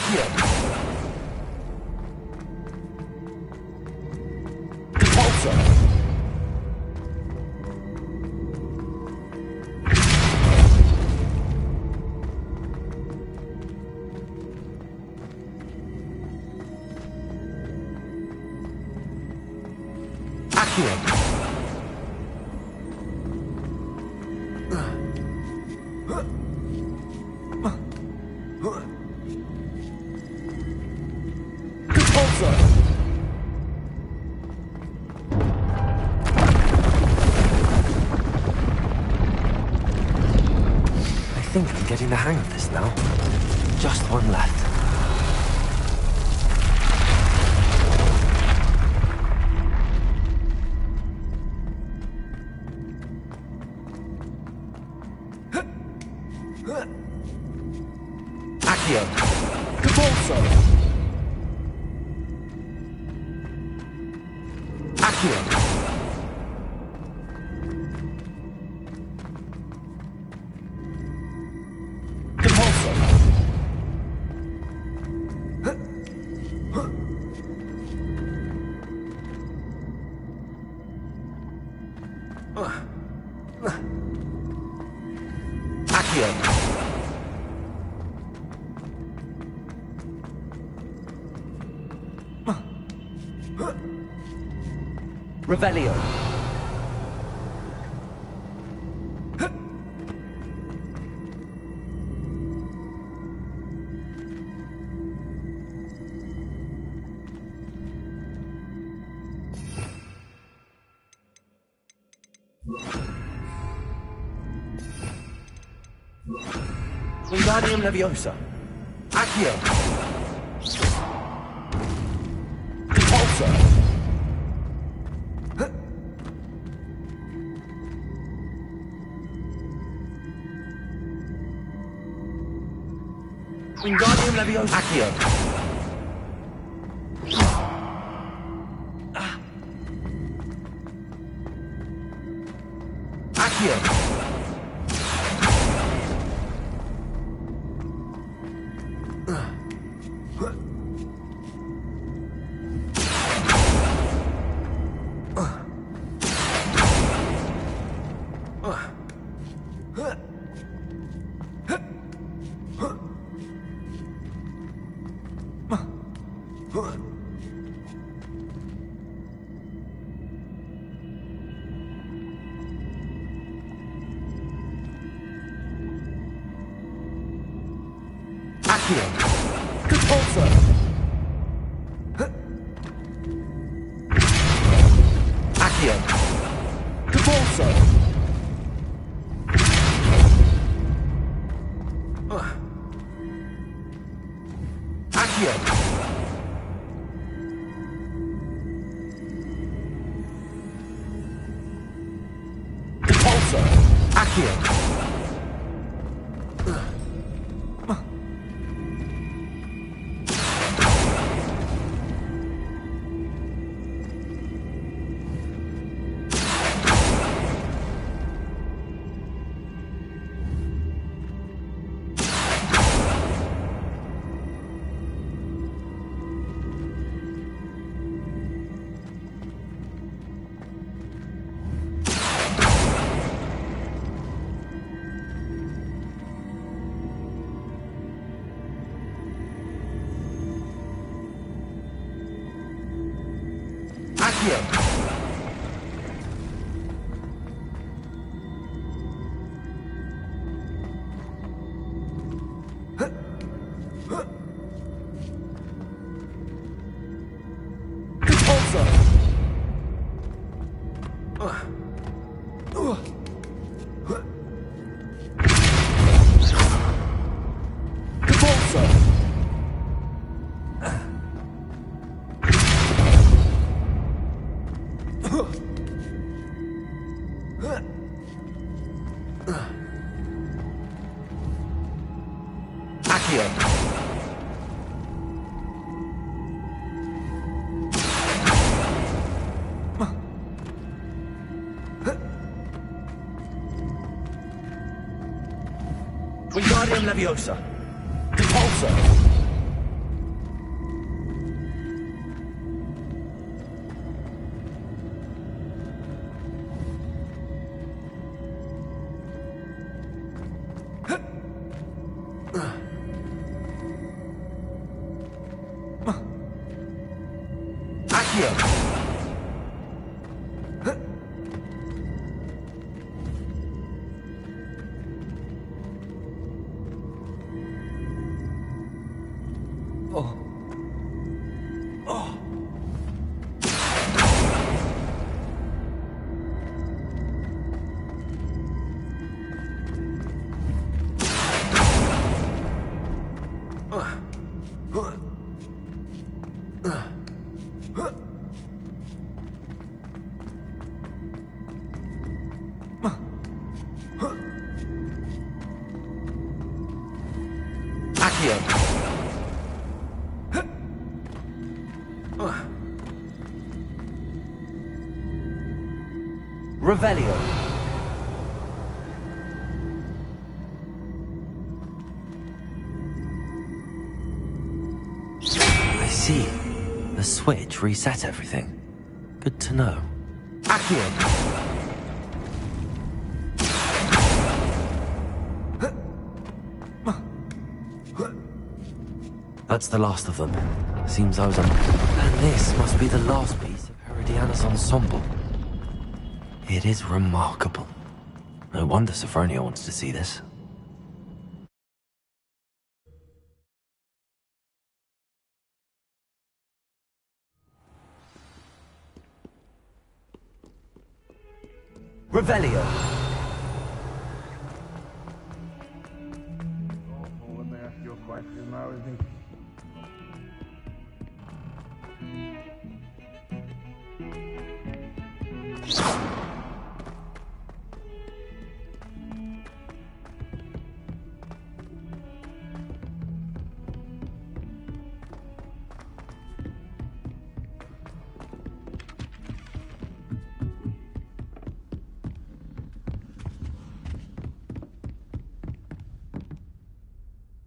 A: Accio. Repulsor. Accio. Repulsor.
B: I think I'm getting the hang of this now. Just one left.
A: Accio. Repulsor. Accio. Repulsor. Accio. Revelio. Wingardium Leviosa. Accio. Repulsor. Wingardium Leviosa. Accio. Accio. Accio. Repulsor. Accio. Repulsor. Accio. Repulsor. Accio. Accio. Repulsor. Repulsor. Accio. Wingardium Leviosa. Repulsor. Accio. Oh. Oh. Accio. Revelio.
B: I see. The switch reset everything. Good to know.
A: Accio.
B: That's the last of them. Seems I was And this must be the last piece of Herodiana's ensemble. It is remarkable. No wonder Sophronia wants to see this.
A: Revelio.
N: Let me ask you a question now, isn't it?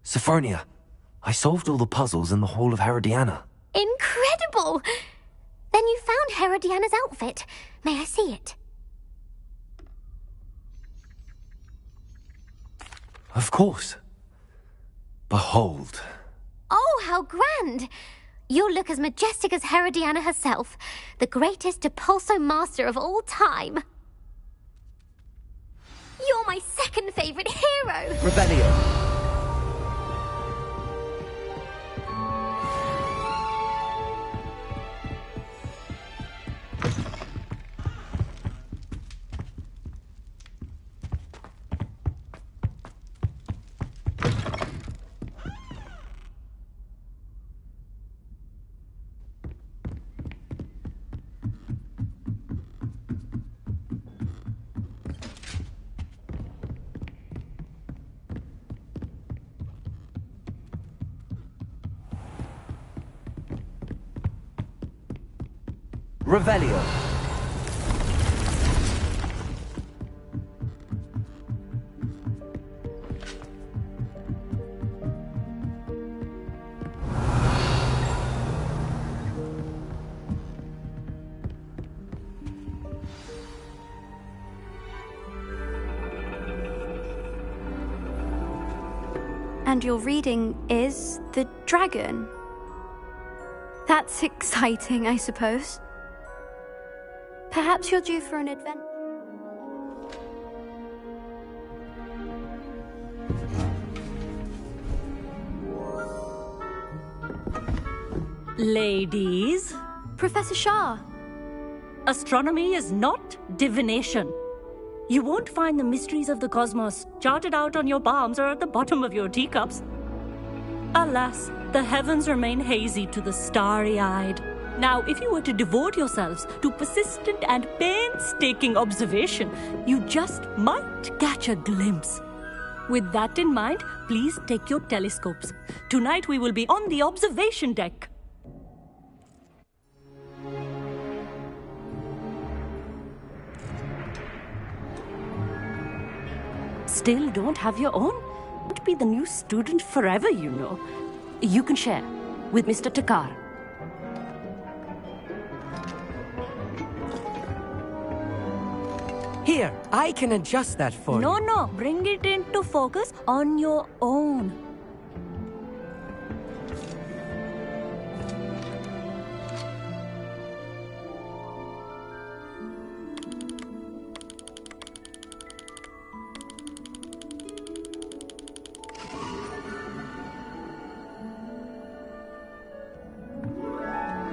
B: Sophronia, I solved all the puzzles in the Hall of Herodiana.
M: Incredible! Then you found Herodiana's outfit. May I see it?
B: Of course. Behold.
M: Oh, how grand! You'll look as majestic as Herodiana herself, the greatest Depulso master of all time. You're my second favorite hero!
A: Revelio. Revelio.
O: And your reading is The Dragon. That's exciting, I suppose. Perhaps you're due for an adventure.
D: Ladies.
O: Professor Shah.
D: Astronomy is not divination. You won't find the mysteries of the cosmos charted out on your palms or at the bottom of your teacups. Alas, the heavens remain hazy to the starry-eyed. Now, if you were to devote yourselves to persistent and painstaking observation, you just might catch a glimpse. With that in mind, please take your telescopes. Tonight we will be on the observation deck. Still don't have your own? Won't be the new student forever, you know. You can share with Mr. Takar.
J: Here, I can adjust that for you.
D: No, bring it into focus on your own.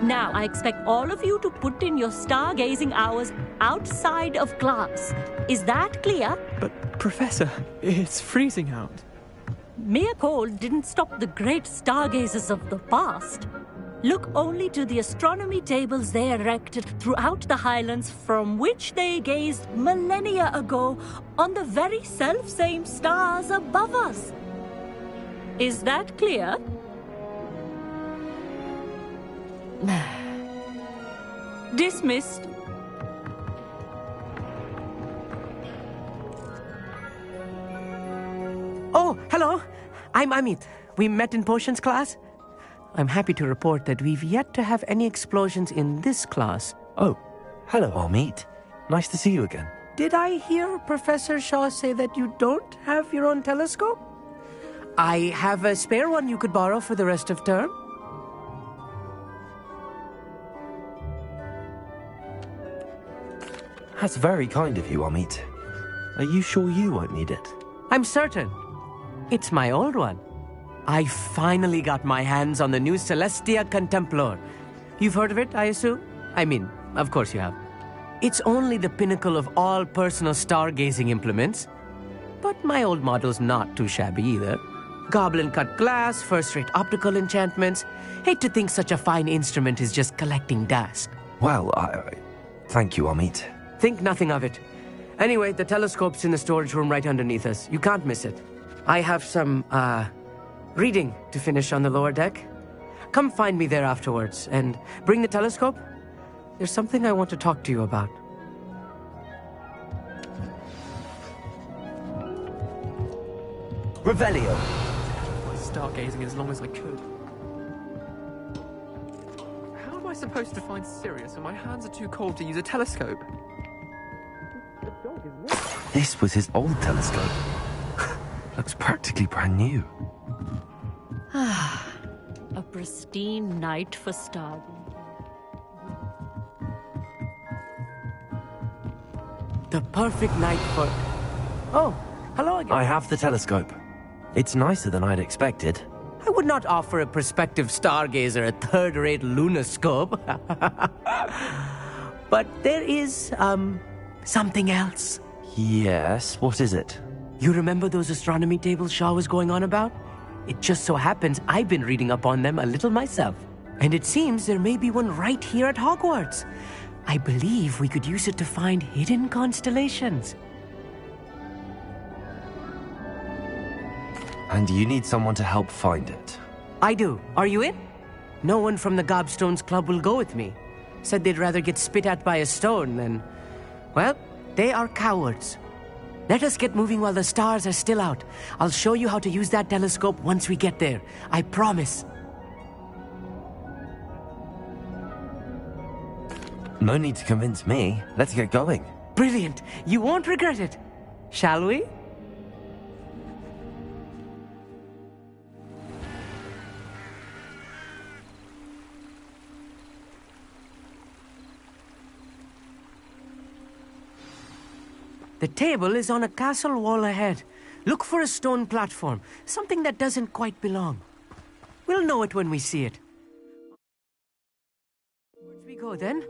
D: Now, I expect all of you to put in your stargazing hours outside of class. Is that clear?
P: But, Professor, it's freezing out.
D: Mere cold didn't stop the great stargazers of the past. Look only to the astronomy tables they erected throughout the highlands from which they gazed millennia ago on the very self-same stars above us. Is that clear? Dismissed.
J: Oh, hello. I'm Amit. We met in potions class. I'm happy to report that we've yet to have any explosions in this class.
B: Oh, hello, Amit. Nice to see you again.
J: Did I hear Professor Shaw say that you don't have your own telescope? I have a spare one you could borrow for the rest of term.
B: That's very kind of you, Amit. Are you sure you won't need it?
J: I'm certain. It's my old one. I finally got my hands on the new Celestia Contemplar. You've heard of it, I assume? I mean, of course you have. It's only the pinnacle of all personal stargazing implements. But my old model's not too shabby either. Goblin-cut glass, first-rate optical enchantments. Hate to think such a fine instrument is just collecting dust.
B: Well, thank you, Amit.
J: Think nothing of it. Anyway, the telescope's in the storage room right underneath us. You can't miss it. I have some, reading to finish on the lower deck. Come find me there afterwards, and bring the telescope. There's something I want to talk to you about.
A: Revelio.
P: I was stargazing as long as I could. How am I supposed to find Sirius when my hands are too cold to use a telescope?
B: This was his old telescope. Looks practically brand new.
D: A pristine night for stargazing.
J: The perfect night for... Oh, hello again.
B: I have the telescope. It's nicer than I'd expected.
J: I would not offer a prospective stargazer a third-rate lunoscope. But there is, something else.
B: Yes, what is it?
J: You remember those astronomy tables Shaw was going on about? It just so happens I've been reading up on them a little myself. And it seems there may be one right here at Hogwarts. I believe we could use it to find hidden constellations.
B: And you need someone to help find it.
J: I do. Are you in? No one from the Gobstones Club will go with me. Said they'd rather get spit at by a stone than... Well, they are cowards. Let us get moving while the stars are still out. I'll show you how to use that telescope once we get there. I promise.
B: No need to convince me. Let's get going.
J: Brilliant. You won't regret it. Shall we? The table is on a castle wall ahead. Look for a stone platform, something that doesn't quite belong. We'll know it when we see it. Onwards we go then.